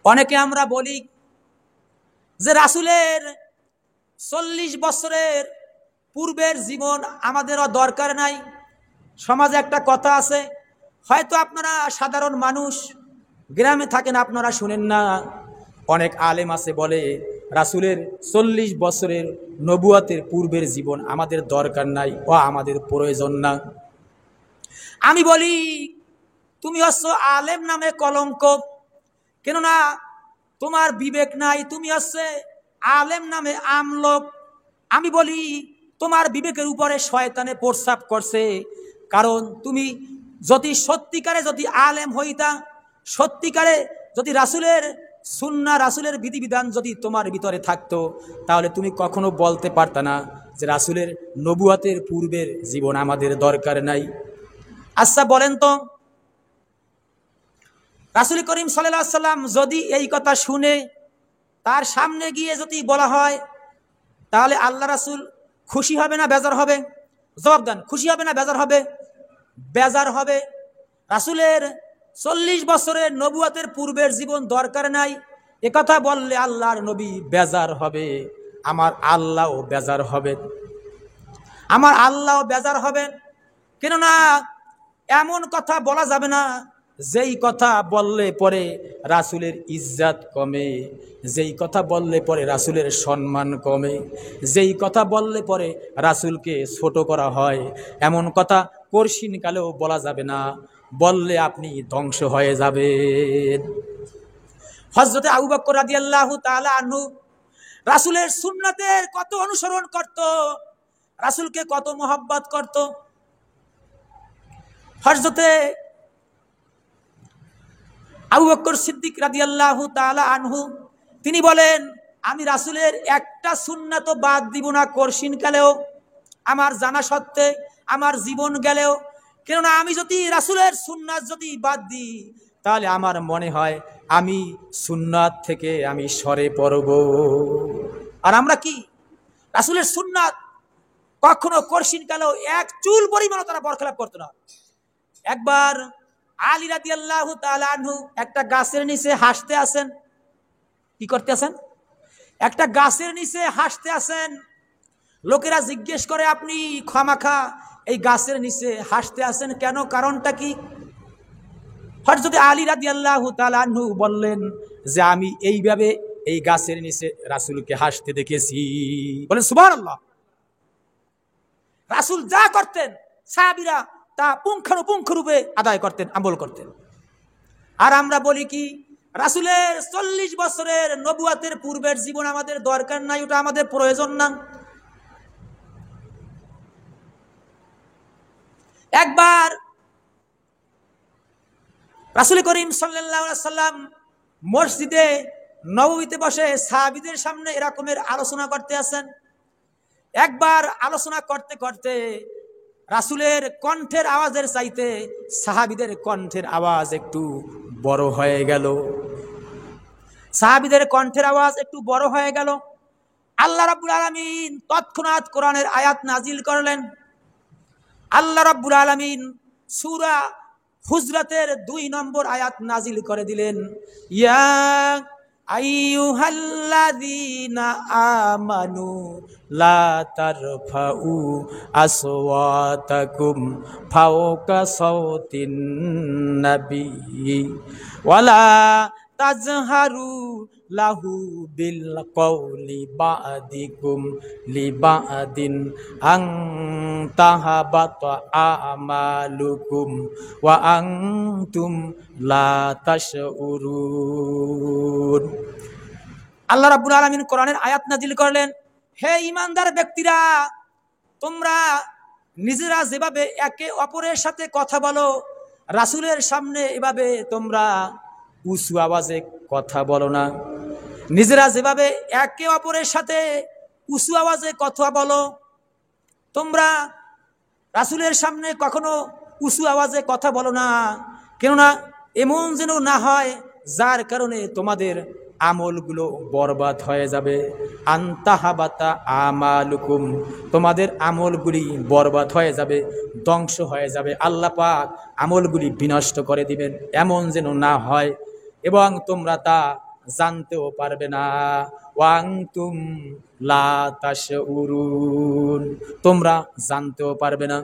অনেকে আমরা বলি যে রাসূলের 40 বছরের পূর্বের জীবন আমাদেরও দরকার নাই। সমাজে একটা কথা আছে, হয়তো আপনারা সাধারণ মানুষ, গ্রামে থাকেন, আপনারা শুনেন না। অনেক আলেম আছে বলে রাসূলের 40 বছরের নবুয়তের পূর্বের জীবন আমাদের দরকার নাই ও আমাদের প্রয়োজন না। আমি বলি তুমি হচ্ছ আলেম নামে কলঙ্ক, কেননা তোমার বিবেক নাই, তুমি হচ্ছে আলেম নামে আমলোক। আমি বলি তোমার বিবেকের উপরে শয়তানে প্রস্রাব করছে, কারণ তুমি যদি সত্যিকারে যদি আলেম হইতা, সত্যিকারে যদি রাসূলের সুন্নাহ রাসূলের বিধিবিধান যদি তোমার ভিতরে থাকতো, তাহলে তুমি কখনো বলতে পারতা না যে রাসূলের নবুয়তের পূর্বের জীবন আমাদের দরকার নাই। আচ্ছা বলেন তো, রাসূল করিম সাল্লাল্লাহু আলাইহি সাল্লাম যদি এই কথা শুনে তার সামনে গিয়ে যদি বলা হয়, তাহলে আল্লাহ রাসূল খুশি হবে না বেজার হবে? জবাব দেন, খুশি হবে না বেজার হবে? বেজার হবে। রাসূলের 40 বছরের নবুয়তের পূর্বের জীবন দরকার নাই একথা বললে আল্লাহর নবী বেজার হবে, আমার আল্লাহও বেজার হবেন, আমার আল্লাহও বেজার হবেন। কেননা এমন কথা বলা যাবে না যেই কথা বললে পরে রাসূলের ইজ্জত কমে, যেই কথা বললে পরে রাসূলের সম্মান কমে, যেই কথা বললে পরে রাসূলকে ছোট করা হয়, এমন কথা কর্ষিনকালেও বলা যাবে না, বললে আপনি ধ্বংস হয়ে যাবেন। হযরতে আবু বকর রাদিয়াল্লাহু তাআলা আনহু রাসূলের সুন্নাতের কত অনুসরণ করত, রাসূলকে কত মহব্বত করত। হযরতে আবু বকর সিদ্দিক রাদিয়াল্লাহু তাআলা আনহু তিনি বলেন, আমি রাসূলের একটা সুন্নাত বাদ দিব না কর্ষিনকালেও, আমার জানা সত্ত্বে, আমার জীবন গেলেও। কেননা আমি যদি রাসূলের সুন্নাত যদি বাদ দিই, তাহলে আমার মনে হয় আমি সুন্নাত থেকে আমি সরে পড়ব। আর আমরা কি রাসূলের সুন্নাত কখনো কর্ষিনকালেও এক চুল পরিমাণও তারা বরখেলাপ করতো না। একবার আলী রাদিয়াল্লাহু তাআলা আনহু একটা গাছের নিচে হাসতে আছেন। কি করতে আছেন? একটা গাছের নিচে হাসতে আছেন। লোকেরা জিজ্ঞেস করে, আপনি খামাখা এই গাছের নিচে হাসতে আছেন কেন, কারণটা কি? হযরত আলী রাদিয়াল্লাহু তাআলা আনহু বললেন যে আমি এইভাবে এই গাছের নিচে রাসূলকে হাসতে দেখেছি। বলেন সুবহানাল্লাহ। রাসূল যা করতেন সাহাবীরা তা পুঙ্খানুপুঙ্খ রূপে আদায় করতেন, আমল করতেন। আর আমরা বলি কি রাসূলের 40 বছরের নবুয়তের পূর্বের জীবন আমাদের দরকার নাই, ওটা আমাদের প্রয়োজন না। একবার রাসূল করিম সাল্লাল্লাহু আলাইহি সাল্লাম মসজিদে নববীতে বসে সাহাবীদের সামনে এরকমের আলোচনা করতে আছেন। একবার আলোচনা করতে করতে রাসূলের কণ্ঠের আওয়াজের চাইতে সাহাবীদের কণ্ঠের আওয়াজ একটু বড় হয়ে গেল। সাহাবীদের কণ্ঠের আওয়াজ একটু বড় হয়ে গেল। আল্লাহ রাব্বুল আলামিন তৎক্ষণাৎ কোরআনের আয়াত নাজিল করলেন। আল্লাহ রাব্বুল আলামিন সূরা হুজরাতের 2 নম্বর আয়াত নাজিল করে দিলেন, ইয়া আইয়ুহাল্লাযীনা আমানু লা তারফাউ আসওয়াতাকুম ফাওকা সাওতিন নবী ওয়ালা তাজহারু লাহু বিল কওলি বাদিকুম লিবাদিন আন তাহাবাতা আমালুকুম ওয়া আনতুম লা তাশউরুন। আল্লাহ রাব্বুল আলামিন কোরআনের আয়াত নাজিল করলেন, হে ঈমানদার ব্যক্তিরা, তোমরা নিজেরা যেভাবে একে অপরের সাথে কথা বলো, রাসূলের সামনে এভাবে তোমরা উঁচু আওয়াজে কথা বলো না। নিজেরা যেভাবে একে অপরের সাথে উঁচু আওয়াজে কথা বলো, তোমরা রাসূলের সামনে কখনো উঁচু আওয়াজে কথা বলো না। কেননা এমন যেন না হয় যার কারণে তোমাদের আমলগুলো বরবাদ হয়ে যাবে। আনতাহাবাতা আমালুকুম, তোমাদের আমলগুলি বরবাদ হয়ে যাবে, ধ্বংস হয়ে যাবে। আল্লাহ পাক আমলগুলি বিনষ্ট করে দিবেন, এমন যেন না হয়। এবং তোমরা তা জানতেও পারবে না। ওয়াংতুম লা তাশউরুন, তোমরা জানতেও পারবে না।